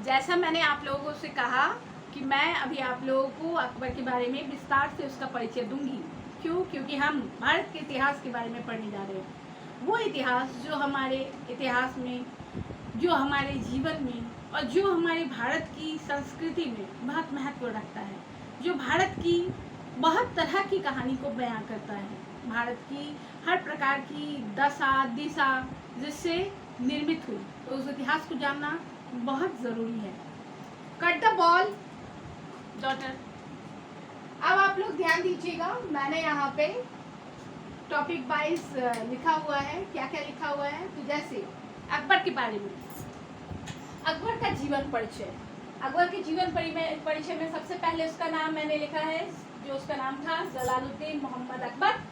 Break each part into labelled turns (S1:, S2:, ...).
S1: जैसा मैंने आप लोगों से कहा कि मैं अभी आप लोगों को अकबर के बारे में विस्तार से उसका परिचय दूंगी। क्यों? क्योंकि हम भारत के इतिहास के बारे में पढ़ने जा रहे हैं। वो इतिहास जो हमारे इतिहास में, जो हमारे जीवन में और जो हमारे भारत की संस्कृति में बहुत महत्व रखता है, जो भारत की बहुत तरह की कहानी को बयां करता है, भारत की हर प्रकार की दशा दिशा जिससे निर्मित हुई, तो उस इतिहास को जानना बहुत ज़रूरी है। Cut the ball daughter. अब आप लोग ध्यान दीजिएगा, मैंने यहाँ पे टॉपिक वाइज लिखा हुआ है। क्या क्या लिखा हुआ है? तो जैसे अकबर के बारे में, अकबर का जीवन परिचय। अकबर के जीवन परिचय में सबसे पहले उसका नाम मैंने लिखा है, जो उसका नाम था जलालुद्दीन मोहम्मद अकबर।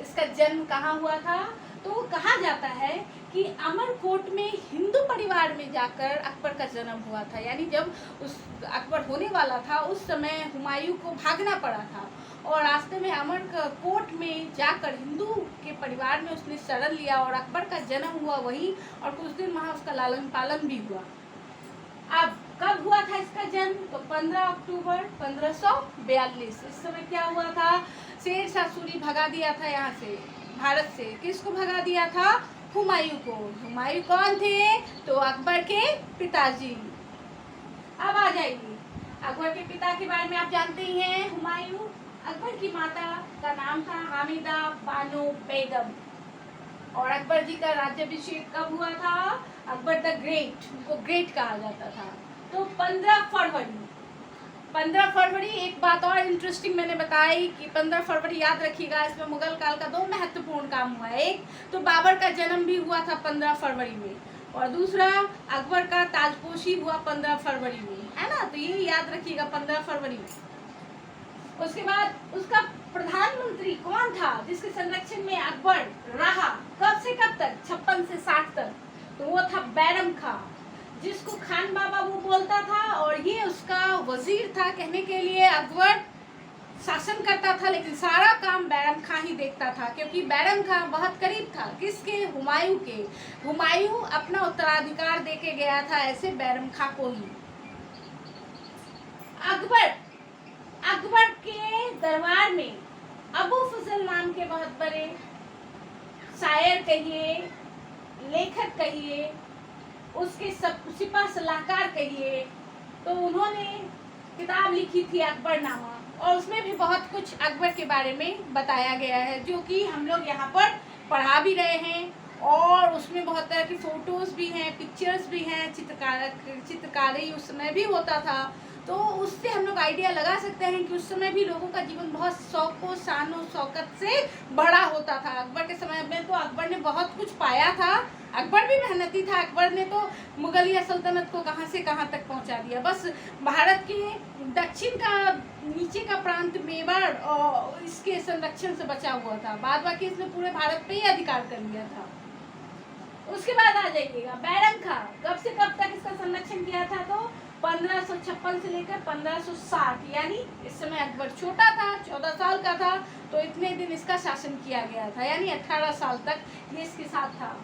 S1: इसका जन्म कहाँ हुआ था? तो कहा जाता है कि अमरकोट में हिंदू परिवार में जाकर अकबर का जन्म हुआ था। यानी जब उस अकबर होने वाला था उस समय हुमायूं को भागना पड़ा था और रास्ते में अमरकोट में जाकर हिंदू के परिवार में उसने शरण लिया और अकबर का जन्म हुआ वहीं, और कुछ दिन वहाँ उसका लालन पालन भी हुआ। अब कब हुआ था इसका जन्म? तो 15 अक्टूबर 1542। इस समय क्या हुआ था? शेर शाह सूरी भगा दिया था यहाँ से, भारत से। किसको भगा दिया था? हुमायूं को। हुमायूं कौन थे? तो अकबर के पिताजी। अब आ जाइए, अकबर के पिता के बारे में आप जानते ही हैं, हुमायूं। अकबर की माता का नाम था हामिदा बानो बेगम। और अकबर जी का राज्याभिषेक कब हुआ था? अकबर द ग्रेट, उनको ग्रेट कहा जाता था। तो 15 फरवरी। एक बात और इंटरेस्टिंग मैंने बताई कि 15 फरवरी याद रखिएगा, इसमें मुगल काल का 2 महत्वपूर्ण काम हुआ है। एक तो बाबर का जन्म भी हुआ था 15 फरवरी में, और दूसरा अकबर का ताजपोशी हुआ 15 फरवरी में, है ना? तो ये याद रखिएगा 15 फरवरी। उसके बाद उसका प्रधानमंत्री कौन था जिसके संरक्षण में अकबर रहा? कब से कब तक? 56 से 60 तक। तो वो था बैरम खां, जिसको खान बाबा वो बोलता था, और ये उसका वजीर था। कहने के लिए अकबर शासन करता था लेकिन सारा काम बैरम खां ही देखता था, क्योंकि बैरम खां बहुत करीब था किसके? हुमायूं के। हुमायूं अपना उत्तराधिकार देके गया था ऐसे बैरम खां को ही। अकबर के दरबार में अबू फजल नाम के बहुत बड़े शायर कहिए, लेखक कहिए, उसके सिपा सलाहकार कहिए, तो उन्होंने किताब लिखी थी अकबरनामा, और उसमें भी बहुत कुछ अकबर के बारे में बताया गया है, जो कि हम लोग यहाँ पर पढ़ा भी रहे हैं। और उसमें बहुत तरह की फोटोज भी हैं, पिक्चर्स भी हैं, चित्रकारी उस समय भी होता था। तो उससे हम लोग आइडिया लगा सकते हैं कि उस समय भी लोगों का जीवन बहुत शौको शानो शौकत से बड़ा होता था। अकबर के समय में तो अकबर ने बहुत कुछ पाया था। अकबर भी मेहनती था। अकबर ने तो मुगलिया सल्तनत को कहाँ से कहाँ तक पहुँचा दिया। बस भारत के दक्षिण का नीचे का प्रांत मेवाड़ और इसके संरक्षण से बचा हुआ था, बाद बाकी इसने पूरे भारत पे ही अधिकार कर लिया था। उसके बाद आ जाइएगा बैरम खां, कब से कब तक इसका संरक्षण किया था? तो 1556 से लेकर 1560, यानी इस समय अकबर छोटा था, 14 साल का था, तो इतने दिन इसका शासन किया गया था, यानी 18 साल तक ये इसके साथ था।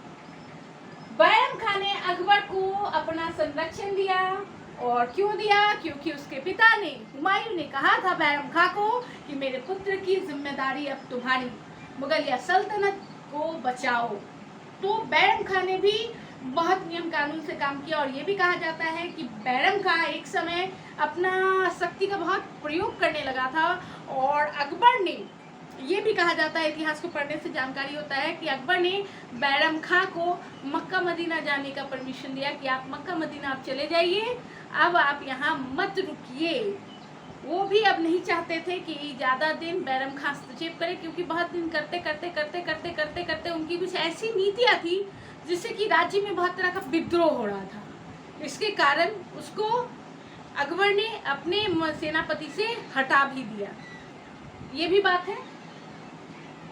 S1: बैरम खां ने अकबर को अपना संरक्षण दिया, और क्यों दिया? क्योंकि उसके पिता ने, हुमायूं ने कहा था बैरम खां को कि मेरे पुत्र की जिम्मेदारी अब तुम्हारी, मुगलिया सल्तनत को बचाओ। तो बैरम खां ने भी बहुत नियम कानून से काम किया, और ये भी कहा जाता है कि बैरम खां एक समय अपना शक्ति का बहुत प्रयोग करने लगा था, और अकबर ने, ये भी कहा जाता है, इतिहास को पढ़ने से जानकारी होता है कि अकबर ने बैरम खां को मक्का मदीना जाने का परमिशन दिया कि आप मक्का मदीना आप चले जाइए, अब आप यहाँ मत रुकिए। वो भी अब नहीं चाहते थे कि ज़्यादा दिन बैरम खां हस्तक्षेप करे, क्योंकि बहुत दिन करते करते उनकी कुछ ऐसी नीतियाँ थी जिससे कि राज्य में बहुत तरह का विद्रोह हो रहा था। इसके कारण उसको अकबर ने अपने सेनापति से हटा भी दिया। ये भी बात है।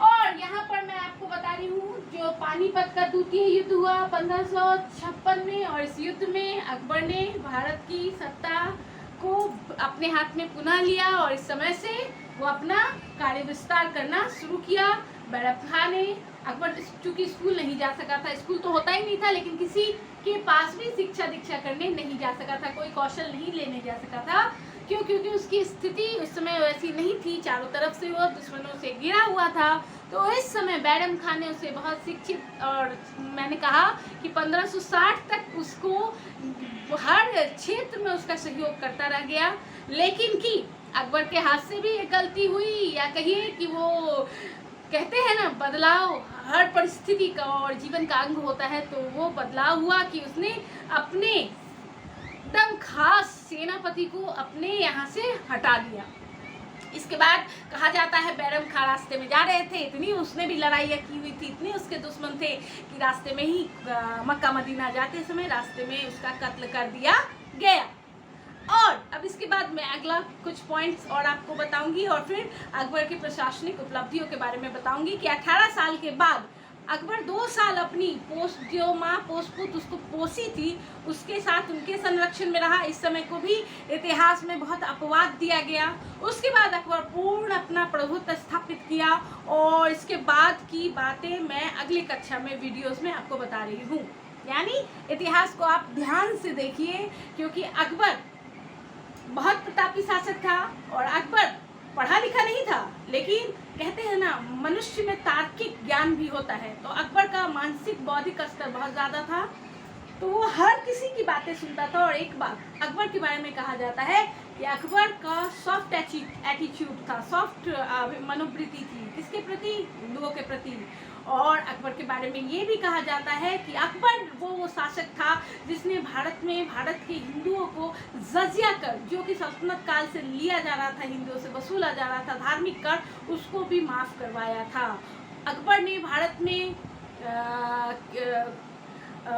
S1: और यहाँ पर मैं आपको बता रही हूँ, जो पानीपत का द्वितीय युद्ध हुआ 1556 में, और इस युद्ध में अकबर ने भारत की सत्ता को अपने हाथ में पुनः लिया, और इस समय से वो अपना कार्य विस्तार करना शुरू किया। बैरम खां ने अकबर चूंकि स्कूल नहीं जा सका था, स्कूल तो होता ही नहीं था, लेकिन किसी के पास भी शिक्षा दीक्षा करने नहीं जा सका था, कोई कौशल नहीं लेने जा सका था। क्यों? क्योंकि उसकी स्थिति उस समय वैसी नहीं थी, चारों तरफ से वो दुश्मनों से घिरा हुआ था। तो इस समय बैरम खान ने उसे बहुत शिक्षित, और मैंने कहा कि 1560 तक उसको हर क्षेत्र में उसका सहयोग करता रह गया। लेकिन कि अकबर के हाथ से भी एक गलती हुई, या कहिए कि वो कहते हैं ना, बदलाव हर परिस्थिति का और जीवन का अंग होता है। तो वो बदलाव हुआ कि उसने अपने एकदम खास सेनापति को अपने यहाँ से हटा दिया। इसके बाद कहा जाता है बैरम खान रास्ते में जा रहे थे, इतनी उसने भी लड़ाइयाँ की हुई थी, इतने उसके दुश्मन थे कि रास्ते में ही मक्का मदीना जाते समय रास्ते में उसका कत्ल कर दिया गया। और अब इसके बाद मैं अगला कुछ पॉइंट्स और आपको बताऊंगी, और फिर अकबर की प्रशासनिक उपलब्धियों के बारे में बताऊंगी कि 18 साल के बाद अकबर 2 साल अपनी जो माँ पोसपुत उसको पोसी थी उसके साथ उनके संरक्षण में रहा। इस समय को भी इतिहास में बहुत अपवाद दिया गया। उसके बाद अकबर पूर्ण अपना प्रभुत्व स्थापित किया, और इसके बाद की बातें मैं अगली कक्षा में वीडियोस में आपको बता रही हूँ। यानी इतिहास को आप ध्यान से देखिए, क्योंकि अकबर बहुत प्रतापी शासक था, और अकबर पढ़ा लिखा नहीं था, लेकिन कहते हैं ना, मनुष्य में तार्किक ज्ञान भी होता है। तो अकबर का मानसिक बौद्धिक स्तर बहुत ज़्यादा था, तो वो हर किसी की बातें सुनता था। और एक बात अकबर के बारे में कहा जाता है कि अकबर का सॉफ्ट एटीट्यूड था, सॉफ्ट मनोवृत्ति थी, किसके प्रति? हिंदुओं के प्रति। और अकबर के बारे में ये भी कहा जाता है कि अकबर वो शासक था जिसने भारत के हिंदुओं को जजिया कर, जो कि सल्तनत काल से लिया जा रहा था, हिंदुओं से वसूला जा रहा था धार्मिक कर, उसको भी माफ़ करवाया था। अकबर ने भारत में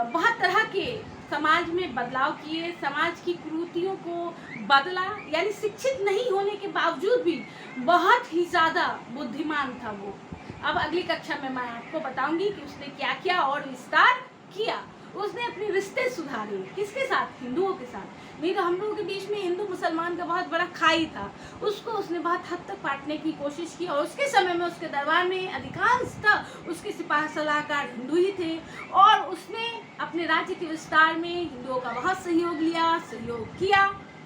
S1: बहुत तरह के समाज में बदलाव किए, समाज की कुरीतियों को बदला। यानी शिक्षित नहीं होने के बावजूद भी बहुत ही ज़्यादा बुद्धिमान था वो। अब अगली कक्षा में मैं आपको बताऊंगी कि उसने क्या किया और विस्तार किया। उसने अपने रिश्ते सुधारे, किसके साथ? हिंदुओं के साथ। नहीं तो हम लोगों के बीच में हिंदू मुसलमान का बहुत बड़ा खाई था, उसको उसने बहुत हद तक काटने की कोशिश की। और उसके समय में उसके दरबार में अधिकांशतः उसके सिपाही सलाहकार हिंदू ही थे, और उसने अपने राज्य के विस्तार में हिंदुओं का बहुत सहयोग किया।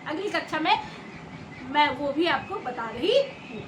S1: अगली कक्षा में मैं वो भी आपको बता रही हूँ।